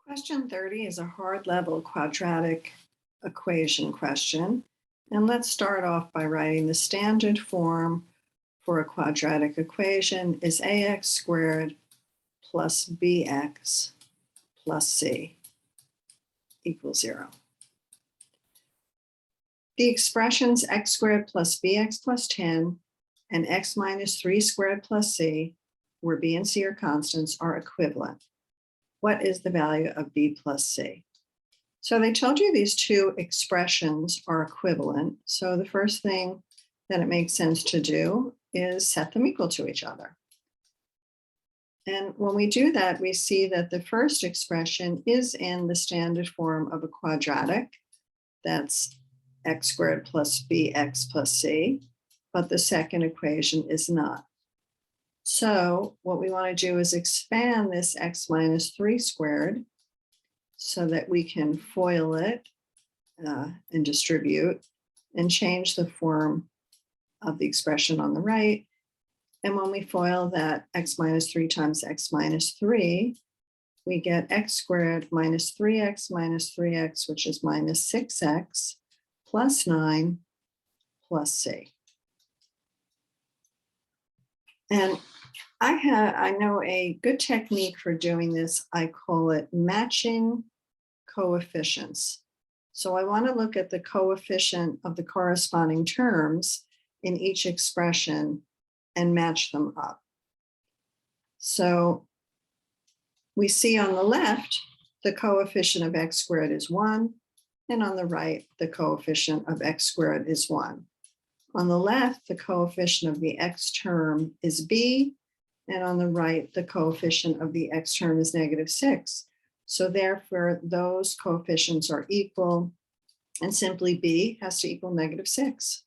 Question 30 is a hard level quadratic equation question. And let's start off by writing the standard form for a quadratic equation is ax squared plus bx plus c equals 0. The expressions x squared plus bx plus 10 and x minus 3 squared plus c, where b and c are constants, are equivalent. What is the value of b plus c? So they told you these two expressions are equivalent. So the first thing that it makes sense to do is set them equal to each other. And when we do that, we see that the first expression is in the standard form of a quadratic. That's x squared plus bx plus c, but the second equation is not. So what we want to do is expand this x minus 3 squared so that we can FOIL it and distribute and change the form of the expression on the right. And when we FOIL that x minus 3 times x minus 3, we get x squared minus 3x, which is minus 6x, plus 9 plus c. And I know a good technique for doing this. I call it matching coefficients. So I want to look at the coefficient of the corresponding terms in each expression and match them up. So we see on the left, the coefficient of x squared is 1, and on the right, the coefficient of x squared is 1. On the left, the coefficient of the x term is b, and on the right, the coefficient of the x term is -6. So therefore, those coefficients are equal, and simply b has to equal -6.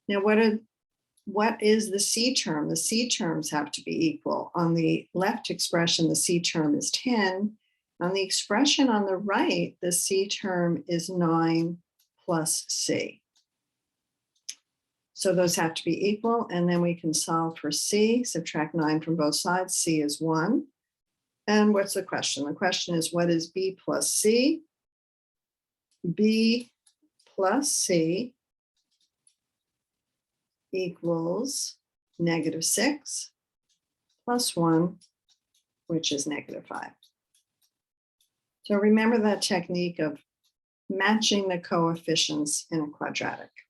Now, what is the c term? The c terms have to be equal. On the left expression, the c term is 10. On the expression on the right, the c term is 9 plus c. So those have to be equal, and then we can solve for c, subtract 9 from both sides. C is 1. And what's the question? The question is, what is b plus c? B plus c equals -6 plus 1, which is -5. So remember that technique of matching the coefficients in a quadratic.